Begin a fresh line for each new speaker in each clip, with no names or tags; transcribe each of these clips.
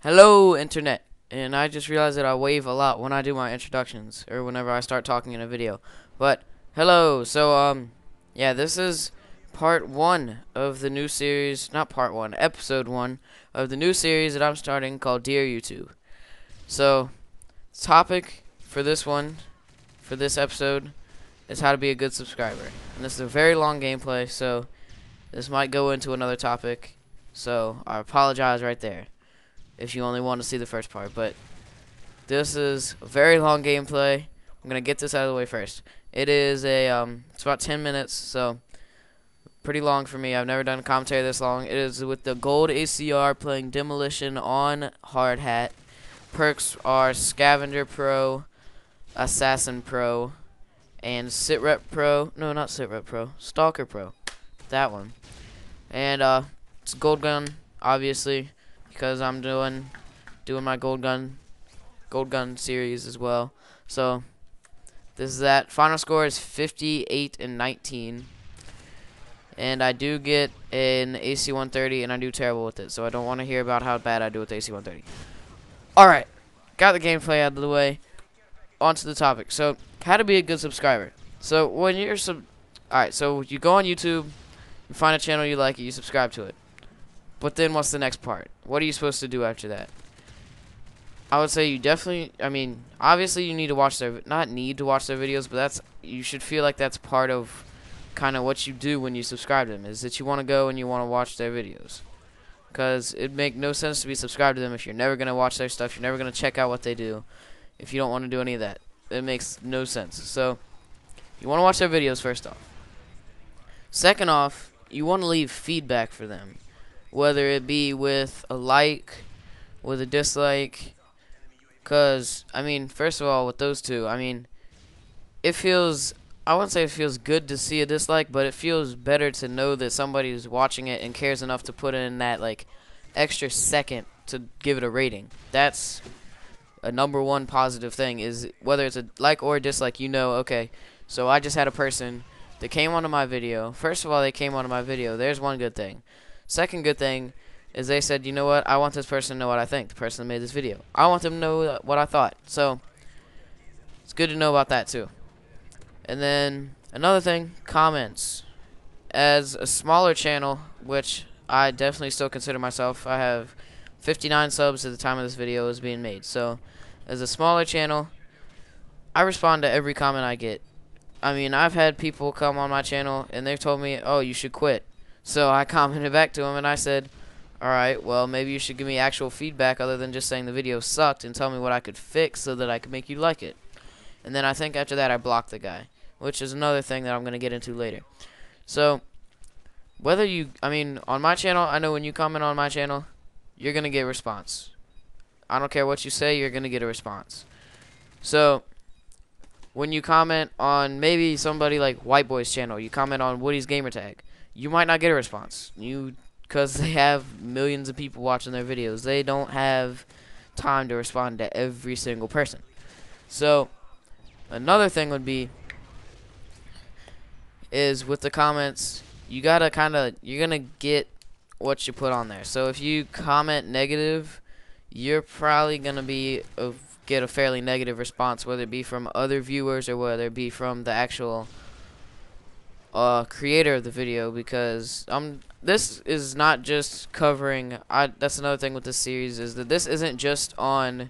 Hello, Internet. And I just realized that I wave a lot when I do my introductions or whenever I start talking in a video. But hello. Yeah, this is part 1 of the new series, not part 1, episode 1 of the new series that I'm starting called Dear YouTube. So, topic for this one, for this episode, is how to be a good subscriber. And this is a very long gameplay, so this might go into another topic. So, I apologize right there if you only want to see the first part, but this is a very long gameplay. I'm gonna get this out of the way first. It is it's about 10 minutes, so pretty long for me. I've never done a commentary this long. It is with the gold ACR playing Demolition on hard hat. Perks are Scavenger Pro, Assassin Pro, and Sitrep Pro. No, not Sitrep Pro. Stalker Pro. That one. And it's gold gun, obviously, because I'm doing my gold gun series as well. So this is that. Final score is 58-19, and I do get an AC-130, and I do terrible with it. So I don't want to hear about how bad I do with the AC-130. All right, got the gameplay out of the way. On to the topic. So how to be a good subscriber. So when you're alright, so you go on YouTube, you find a channel you like, you subscribe to it. But then what's the next part? What are you supposed to do after that? I would say you definitely, obviously you need to watch their, not need to watch their videos, but you should feel like that's part of kind of what you do when you subscribe to them, is that you want to go and you want to watch their videos. Because it'd make no sense to be subscribed to them if you're never going to watch their stuff, you're never going to check out what they do, if you don't want to do any of that. It makes no sense. So, you want to watch their videos first off. Second off, you want to leave feedback for them. Whether it be with a like, with a dislike, because, first of all, with those two, it feels, I wouldn't say it feels good to see a dislike, but it feels better to know that somebody is watching it and cares enough to put in that, extra second to give it a rating. That's a #1 positive thing, is whether it's a like or a dislike, okay, so I just had a person that came onto my video. First of all, they came onto my video. There's one good thing. Second good thing is they said, you know what, I want this person to know what I think, the person that made this video. I want them to know what I thought. So, it's good to know about that too. And then, another thing, comments. As a smaller channel, which I definitely still consider myself, I have 59 subs at the time of this video is being made. So, as a smaller channel, I respond to every comment I get. I've had people come on my channel and they've told me, oh, you should quit. So I commented back to them and I said, alright, well, maybe you should give me actual feedback other than just saying the video sucked, and tell me what I could fix so that I could make you like it. And then I think after that I blocked the guy, which is another thing that I'm going to get into later. So, whether you, on my channel, I know when you comment on my channel, you're going to get a response. I don't care what you say, you're going to get a response. So, when you comment on maybe somebody like White Boy's channel, you comment on Woody's gamertag, you might not get a response. Because they have millions of people watching their videos. They don't have time to respond to every single person. So, another thing would be, is with the comments, you're gonna get what you put on there. So if you comment negative, you're probably gonna get a fairly negative response, whether it be from other viewers or whether it be from the actual creator of the video, because this is not just covering, that's another thing with this series, is that this isn't just on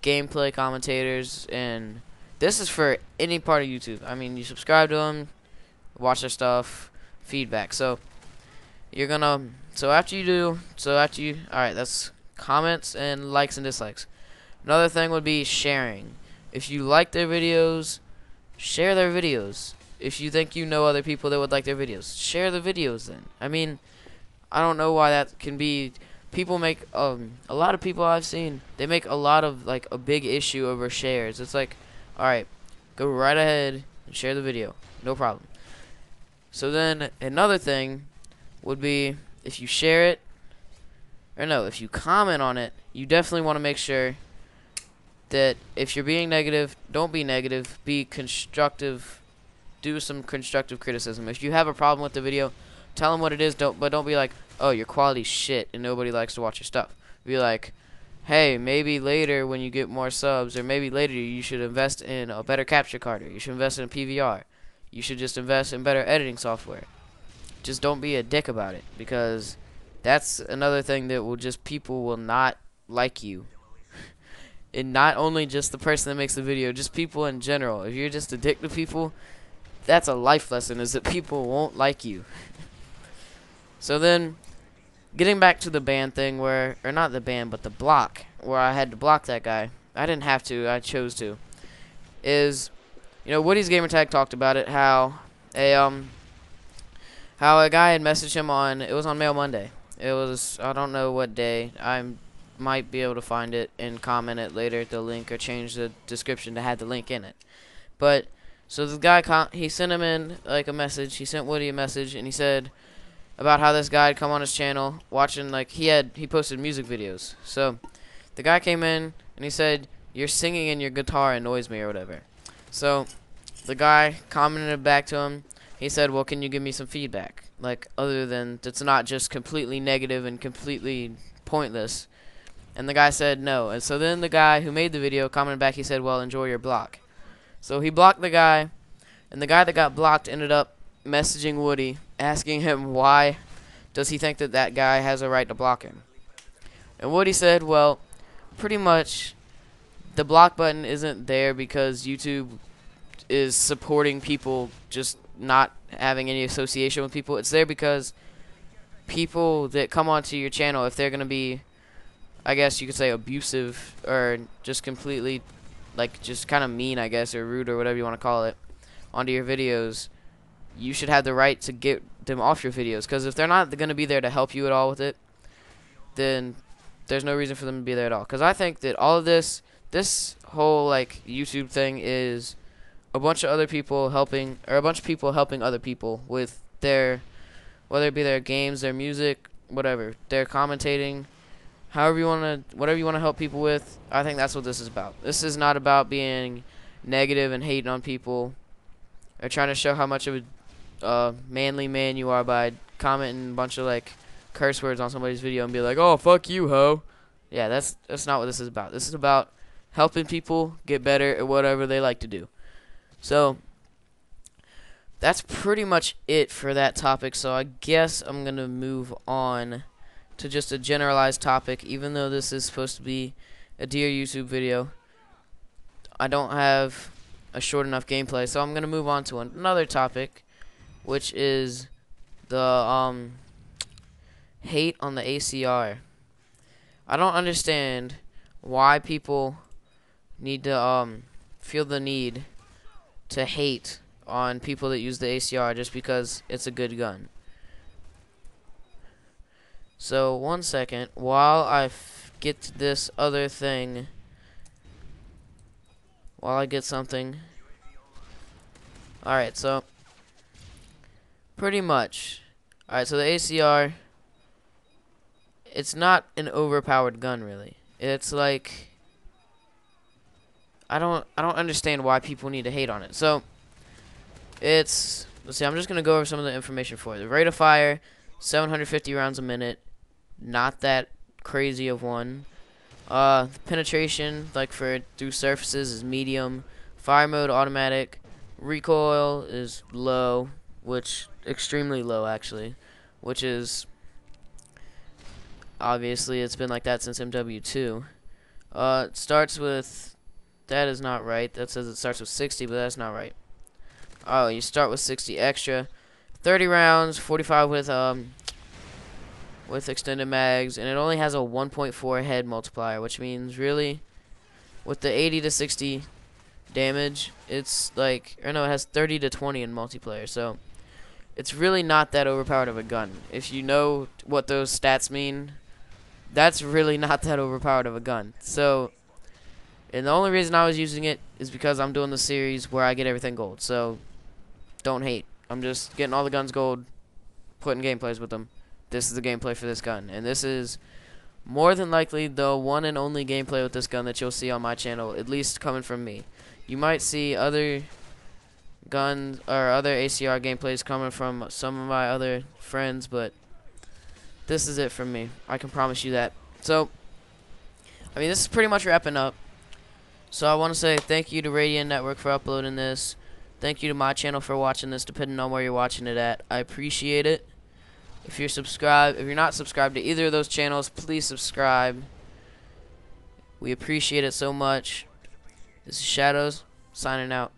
gameplay commentators, and this is for any part of YouTube. You subscribe to them, watch their stuff, feedback. So alright, that's comments and likes and dislikes. Another thing would be sharing. If you like their videos, share their videos. If you think you know other people that would like their videos, share the videos then. I don't know why that can be. People make, a lot of people I've seen, they make a lot of, a big issue over shares. It's like, alright, go right ahead and share the video. No problem. So then, another thing would be, if you share it, if you comment on it, you definitely want to make sure that if you're being negative, don't be negative, be constructive. Do some constructive criticism. If you have a problem with the video, tell them what it is, but don't be like, oh, your quality's shit and nobody likes to watch your stuff. Be like, hey, maybe later when you get more subs, or maybe later you should invest in a better capture card, or you should invest in a PVR. You should just invest in better editing software. Just don't be a dick about it, because that's another thing that will just, people will not like you. And not only just the person that makes the video, just people in general. If you're just a dick to people, that's a life lesson, is that people won't like you. So then, getting back to the ban thing where, or not the ban, but the block, where I had to block that guy. I didn't have to, I chose to. Is, you know, Woody's Gamertag talked about it, how a guy had messaged him on, it was on Mail Monday. It was, I don't know what day. I might be able to find it and comment it later at the link, or change the description to have the link in it. But, so the guy, he sent him in, like, a message. He sent Woody a message, and he said about how this guy had come on his channel, watching, like, he posted music videos. So, the guy came in, and he said, "Your singing and your guitar annoys me," or whatever. So, the guy commented back to him. He said, "Well, can you give me some feedback? Like, other than, that's not just completely negative and completely pointless." And the guy said no. And so then the guy who made the video commented back, he said, "Well, enjoy your block." So he blocked the guy, and the guy that got blocked ended up messaging Woody, asking him why does he think that that guy has a right to block him. And Woody said, well, pretty much the block button isn't there because YouTube is supporting people just not having any association with people. It's there because people that come onto your channel, if they're going to be, I guess you could say, abusive, or just completely, like, just kind of mean, I guess, or rude, or whatever you want to call it, onto your videos, you should have the right to get them off your videos. Because if they're not going to be there to help you at all with it, then there's no reason for them to be there at all. Because I think that all of this whole, like, YouTube thing is a bunch of other people helping, or a bunch of people helping other people with their, whether it be their games, their music, whatever, their commentating, however you want to, whatever you want to help people with. I think that's what this is about. This is not about being negative and hating on people, or trying to show how much of a manly man you are by commenting a bunch of, like, curse words on somebody's video and be like, "Oh, fuck you, ho." Yeah, that's not what this is about. This is about helping people get better at whatever they like to do. So that's pretty much it for that topic. So I guess I'm gonna move on to just a generalized topic. Even though this is supposed to be a Dear YouTube video, I don't have a short enough gameplay, so I'm gonna move on to another topic, which is the hate on the ACR. I don't understand why people need to feel the need to hate on people that use the ACR just because it's a good gun. So, one second, while I get to this other thing, while I get something. Alright, so pretty much. Alright, so the ACR, it's not an overpowered gun, really. It's like, I don't understand why people need to hate on it. So it's, let's see, I'm just gonna go over some of the information for it. The rate of fire, 750 rounds a minute, not that crazy of one. Penetration, like for through surfaces, is medium. Fire mode, automatic. Recoil is low, which extremely low actually, which is obviously it's been like that since MW2. It starts with, that is not right. That says it starts with 60, but that's not right. Oh, you start with 60 extra. 30 rounds, 45 with extended mags, and it only has a 1.4 head multiplier, which means really with the 80 to 60 damage, it's like, or no, it has 30 to 20 in multiplayer, so it's really not that overpowered of a gun. If you know what those stats mean, that's really not that overpowered of a gun. So, and the only reason I was using it is because I'm doing the series where I get everything gold, so don't hate. I'm just getting all the guns gold, putting gameplays with them. This is the gameplay for this gun, and this is more than likely the one and only gameplay with this gun that you'll see on my channel, at least coming from me. You might see other guns or other ACR gameplays coming from some of my other friends, but this is it from me. I can promise you that. So, I mean, this is pretty much wrapping up. So I want to say thank you to Radiant Network for uploading this. Thank you to my channel for watching this, depending on where you're watching it at. I appreciate it. If you're not subscribed to either of those channels, please subscribe. We appreciate it so much. This is Shadows, signing out.